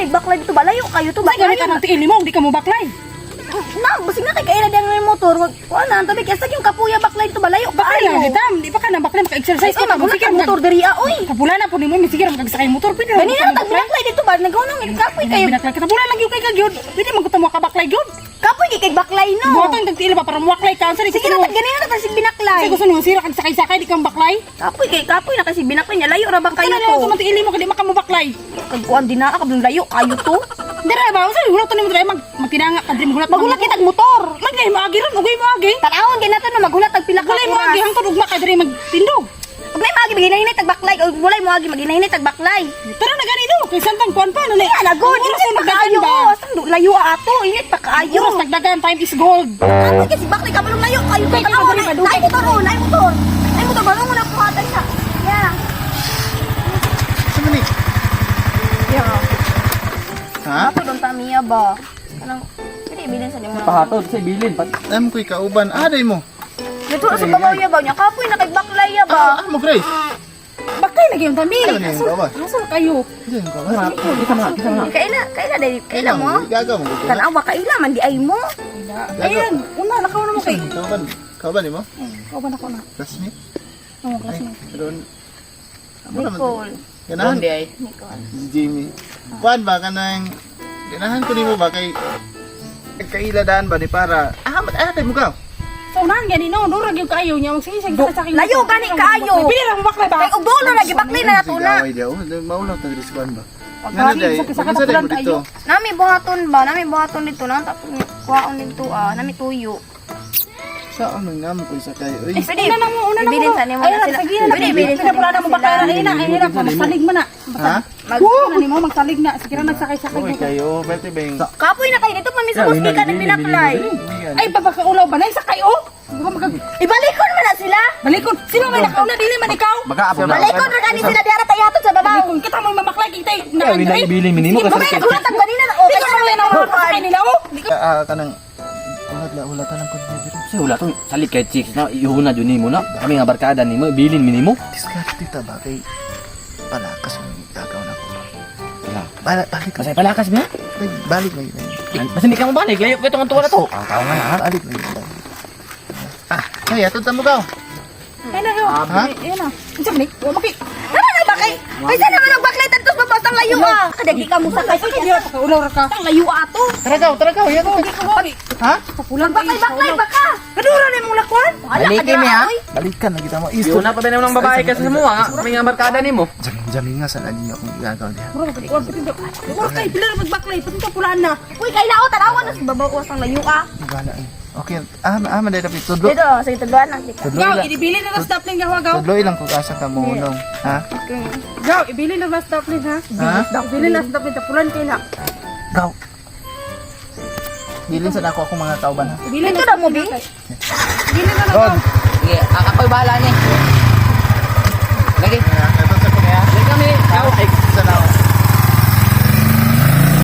kay baklay dito balayo kayo to Ay, ganit ka ng tiili mo, hindi ka mo baklay. Na, basig na kay kaila dang motor. Kuan na tabi kay sa yung kapuya baklay dito balayo Baklay lang, hitam. Di pa ka na baklay, maka-exercise Ay, ka. magulat ka motor diri oy. Kapula na po ni mo, misigir, magkasakay motor. Pwede Gani na tag binaklay dito ba nagaunong kapoy kayo. Binaklay ka, kapula lang yung kay kagyod. Pwede magkutamo ka baklay gyud. Kapoy kay baklay no. Buhatang tagtiili ba para mawaklay ka. Sari, Sige na gani na tag sig binaklay. Kasi gusto nyo, sira kang sakay-sakay, di kang baklay. Kapoy na kasi binaklay niya layo ra bang kayo Kaya to. na tiili mo, kadi makamubaklay. Kag kuan din na ka layo kayo to. Dira ba, usa hulat ni mo dira magtinanga kadri magulat. Magulat kitag motor. Magay mo agi ron, ugay mo agi. Tanawon kay nato no magulat tag pila ka Gulay mo agi hangtod ugma kadri magtindog. Ug may magi maginahinay tag baklay ug mulay mo agi maginahinay tag baklay. Tara na ganito, kay santang kuan pa na. Kaya na good, Oras init na pa magdagan kayo. ba? Saan layo ato, init pa kayo. Oras nagdagan, time is gold. Kapoy kasi baklay ka balong layo kayo. Kay Tanaw kadali na, madugay. ay motor oh, ay motor. Ay motor balong mo na puhatag sa. Yeah. Saan ni? Yeah. Ha? Ato don tamiya ba? Kanang pwede bilin sa nimo. Pahatod sa bilin. Alam ko'y kauban. Aday mo. Dito sa babaw ya ba niya kapoy na kay baklay ya ba? Ano mo, Grace? Baklay lagi yung tami. Ano yung kawan? Nasaan kayo? Ano yung kawan? Kita mo. Kaila dai kaila mo. Gagaw mo. Tanawa kaila man di ay mo. Ayan, una nakaw na mo kay. Kauban. Kauban mo? Kauban ako na. Classmate? Oo, Ay, classmate. doon. Ano naman? Nicole. Ganahan? Hindi ay. Nicole. Si Jimmy. Kuan ba ka nang... Ganahan ko ni mo ba kay... Kailadaan ba ni para... Atay mo ka. So unahan gani no, dura gyud kayo niya magsisig sa akin. Layo gani kaayo. Pili lang mo baklay ba? Kay ug dulo lagi baklay na nato na. Sigaway daw. Maulaw ta diri sa kuan ba? Pagkani, day? sakit-sakit Unsa day ang mo bulan dito? Nami buhaton ba? Nami buhaton dito na tapos kuhaon dito nami tuyo. Saan nang naman ko sa kayo? Uy, Pwede Una na mo, una na mo. Bilin sa nimo Ay, na sila. sige na. Pwede bilin sa Pinapula na mo baklay na ina. Ay, hirap na. Magsalig mo na. ha? Ano ni mo, magsalig na. Sige na, nagsakay-sakay Uy, mo. kayo. Bete beng. Kapoy na kayo dito pa mismo ka na pinaklay. Ay, babakaulaw ba na? Isa kayo? Baka mag... Ibalikon man na sila. Balikon. Sino may nakauna? Dili man ikaw. Baka abot na. Balikon ra gani sila diara tayaton sa babaw. Balikon. Kita mo mamaklay kita. Ay, wala ibilin minimo Sige, kasi. mamaya nagulat ang ganina na. Okay, Ikaw na lang ang sakay nila, oh. Kanang... Ulat lang ko dito. Kasi wala tong salit kay chicks na ihuna jud nimo na. Kami nga barkada nimo, ibilin minimo. Diskarte ta ba kay... Palakas mo gagaw na ko. Wala. Balik. Kasi palakas ba? Balik na yun. Basta hindi ka mo balik. Layo ito ang tuwa na to. Ang tao nga ha. Balik na yun. Kaya, tunta mo ka. Ay na, oh. Ha? Ayan na. Ang sakit. Huwag maki. Naman na ba kay? Ay sana man nagbaklay tantos babastang layo ah. Kadagi ka mo sakay. Hindi ako pakaulaw ra ka. Tang layo ato. Tara ka. Yan ko. Ha? Papulang Baklay baka. Kadura na mong lakwan. Balikin mi ha. Balikan na kita mo. Yun na pa ba naman ng babae kasi sa mo ha. Kami nga barkada nimo. Jamin nga sa lagi akong gagaw niya. Bro, huwag patindo. Huwag kayo, pila na magbaklay. Patindo pulaan na. Uy, kailangan tanawan na sa babaw ko sang layo ah. Bala eh. Okay. Maday na pitudlo. Dito, sa ituduan lang dito. Gaw, ibili na ng stapling gawa, gaw. Tudlo ilang ko kasa ka mulong. Ha? Okay. Gaw, ibili na ng stapling ha. Ha? Ibili na ng stapling. Tapulan kayo na. Gaw. Bilin sa ako akong mga kauban ha. Ibili Dito na mo, Bi. Ibili na ng Rod. gaw. Sige, ako'y bahala niya. Lagi. Ito sa kunya. Lagi kami.